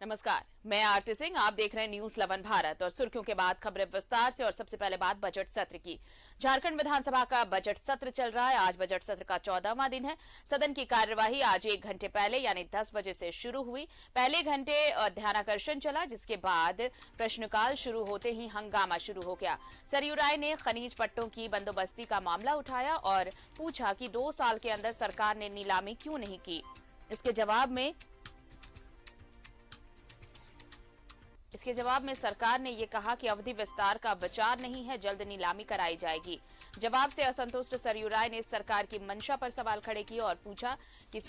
नमस्कार, मैं आरती सिंह। आप देख रहे हैं न्यूज 11 भारत और सुर्खियों के बाद खबरें विस्तार से। और सबसे पहले बात बजट सत्र की। झारखंड विधानसभा का बजट सत्र चल रहा है। आज बजट सत्र का 14वां दिन है। सदन की कार्यवाही आज 1 घंटे पहले यानी 10 बजे से शुरू हुई। पहले घंटे ध्यानाकर्षण चला, जिसके बाद प्रश्नकाल शुरू होते ही हंगामा शुरू हो गया। सरयू राय ने खनिज पट्टों की बंदोबस्ती का मामला उठाया और पूछा कि 2 साल के अंदर सरकार ने नीलामी क्यों नहीं की। इसके जवाब में सरकार ने ये कहा कि अवधि विस्तार का विचार नहीं है, जल्द नीलामी कराई जाएगी। जवाब से असंतुष्ट सरयू राय ने सरकार की मंशा पर सवाल खड़े किए और पूछा कि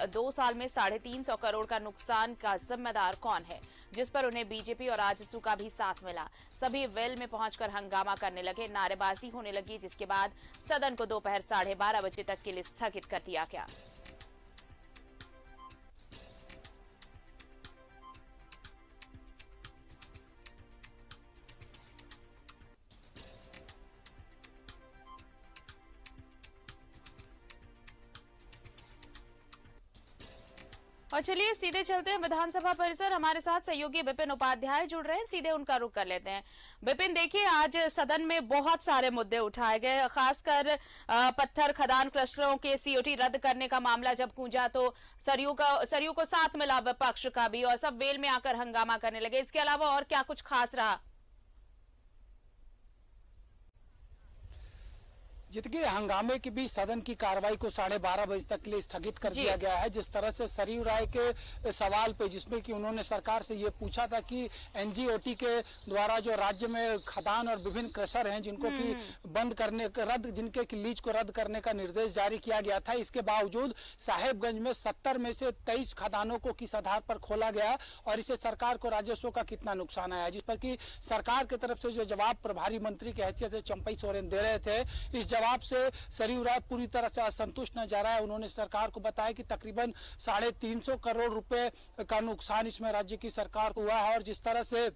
2 साल में 350 करोड़ का नुकसान का जिम्मेदार कौन है, जिस पर उन्हें बीजेपी और आजसू का भी साथ मिला। सभी वेल में पहुंचकर हंगामा करने लगे, नारेबाजी होने लगी, जिसके बाद सदन को दोपहर 12:30 बजे तक के लिए स्थगित कर दिया गया। और चलिए सीधे चलते हैं विधानसभा परिसर। हमारे साथ सहयोगी विपिन उपाध्याय जुड़ रहे हैं, सीधे उनका रुख कर लेते हैं। विपिन, देखिए आज सदन में बहुत सारे मुद्दे उठाए गए, खासकर पत्थर खदान क्लस्टरों के सीओटी रद्द करने का मामला जब गूंजा तो सरयू को साथ मिला विपक्ष का भी, और सब वेल में आकर हंगामा करने लगे। इसके अलावा और क्या कुछ खास रहा? जितने हंगामे के बीच सदन की कार्रवाई को 12:30 बजे तक के लिए स्थगित कर दिया गया है। जिस तरह से सरयू राय के सवाल पे, जिसमें कि उन्होंने सरकार से ये पूछा था कि एनजीओटी के द्वारा जो राज्य में खदान और विभिन्न क्रशर हैं जिनको कि बंद करने जिनके की लीज को रद्द करने का निर्देश जारी किया गया था, इसके बावजूद साहेबगंज में 70 में से 23 खदानों को किस आधार पर खोला गया और इससे सरकार को राजस्व का कितना नुकसान आया, जिस पर कि सरकार की तरफ से जो जवाब प्रभारी मंत्री की हैसियत से चंपई सोरेन दे रहे थे, इस जवाब से सरयू राय पूरी तरह से असंतुष्ट नजर आया। उन्होंने सरकार को बताया कि तकरीबन 350 करोड़ रुपए का नुकसान इसमें राज्य की सरकार को हुआ है और जिस तरह से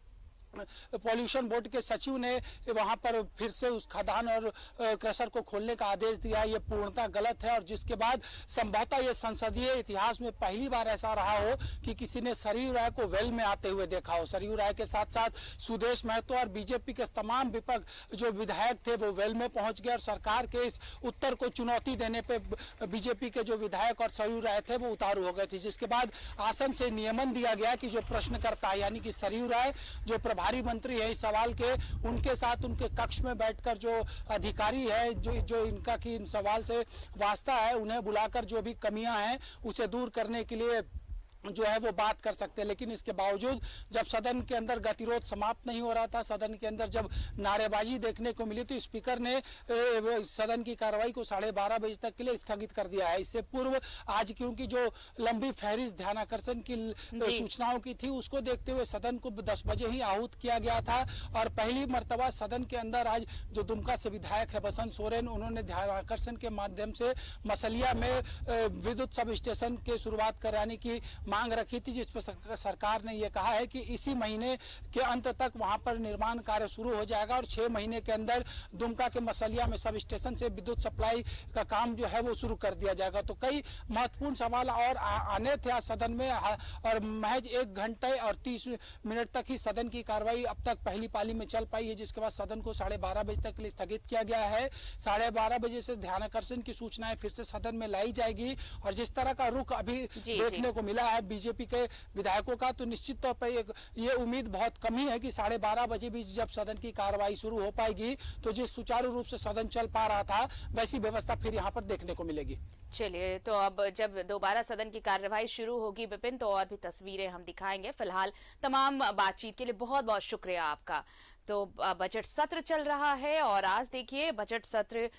पॉल्यूशन बोर्ड के सचिव ने वहां पर फिर से उस खदान और क्रशर को खोलने का आदेश दिया, ये पूर्णतः गलत है। और जिसके बाद संभवतः ये संसदीय इतिहास में पहली बार ऐसा रहा हो कि किसी ने सरयू राय को वेल में आते हुए देखा हो। सरयू राय के साथ साथ सुदेश महतो और बीजेपी के तमाम विपक्ष जो विधायक थे वो वेल में पहुंच गए और सरकार के इस उत्तर को चुनौती देने पे बीजेपी के जो विधायक और सरयू राय थे वो उतारू हो गए थे। जिसके बाद आसन से नियमन दिया गया कि जो प्रश्नकर्ता है यानी कि सरयू राय जो प्रभारी मंत्री है इस सवाल के, उनके साथ उनके कक्ष में बैठकर जो अधिकारी है जो इनका की इन सवाल से वास्ता है, उन्हें बुलाकर जो भी कमियां हैं उसे दूर करने के लिए जो है वो बात कर सकते हैं। लेकिन इसके बावजूद जब सदन के अंदर गतिरोध समाप्त नहीं हो रहा था, सदन के अंदर जब नारेबाजी देखने को मिली, तो स्पीकर ने सदन की कार्रवाई को 12:30 बजे तक के लिए स्थगित कर दिया है। इससे पूर्व आज क्योंकि जो लंबी फहरिस्त ध्यानाकर्षण की सूचनाओं की थी, उसको देखते हुए सदन को 10 बजे ही आहूत किया गया था। और पहली मर्तबा सदन के अंदर आज जो दुमका से विधायक है बसंत सोरेन, उन्होंने ध्यानाकर्षण के माध्यम से मसलिया में विद्युत सब स्टेशन की शुरुआत कराने की मांग रखी थी, जिस पर सरकार ने यह कहा है कि इसी महीने के अंत तक वहां पर निर्माण कार्य शुरू हो जाएगा और 6 महीने के अंदर दुमका के मसलिया में सब स्टेशन से विद्युत सप्लाई का काम जो है वो शुरू कर दिया जाएगा। तो कई महत्वपूर्ण सवाल और आने थे आज सदन में और महज 1 घंटे और 30 मिनट तक ही सदन की कार्रवाई अब तक पहली पाली में चल पाई है, जिसके बाद सदन को 12:30 बजे तक के लिए स्थगित किया गया है। 12:30 बजे से ध्यानाकर्षण की सूचनाएं फिर से सदन में लाई जाएगी और जिस तरह का रुख अभी देखने को मिला है बीजेपी के विधायकों का, तो निश्चित तौर पर ये उम्मीद बहुत कम ही है कि 12:30 बजे भी जब सदन की कार्रवाई शुरू हो पाएगी तो जिस सुचारू रूप से सदन चल पा रहा था वैसी व्यवस्था फिर यहाँ पर देखने को मिलेगी। चलिए, तो अब जब दोबारा सदन की कार्यवाही शुरू होगी विपिन, तो और भी तस्वीरें हम दिखाएंगे। फिलहाल तमाम बातचीत के लिए बहुत बहुत शुक्रिया आपका। तो बजट सत्र चल रहा है और आज देखिए बजट सत्र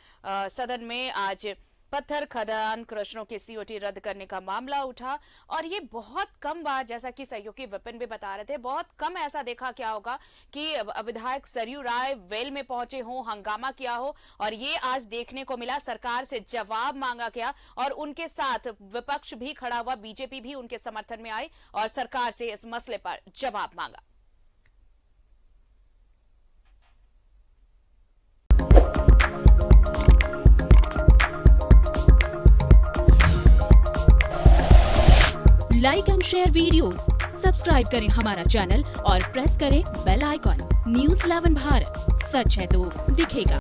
सदन में आज पत्थर खदान क्रशरों के सीओटी रद्द करने का मामला उठा और ये बहुत कम बार, जैसा कि सहयोगी विपिन भी बता रहे थे, बहुत कम ऐसा देखा क्या होगा कि विधायक सरयू राय वेल में पहुंचे हों, हंगामा किया हो और ये आज देखने को मिला। सरकार से जवाब मांगा गया और उनके साथ विपक्ष भी खड़ा हुआ, बीजेपी भी उनके समर्थन में आई और सरकार से इस मसले पर जवाब मांगा। like and share videos, subscribe करें हमारा चैनल और प्रेस करें बेल आइकॉन। न्यूज़ 11 भारत, सच है तो दिखेगा।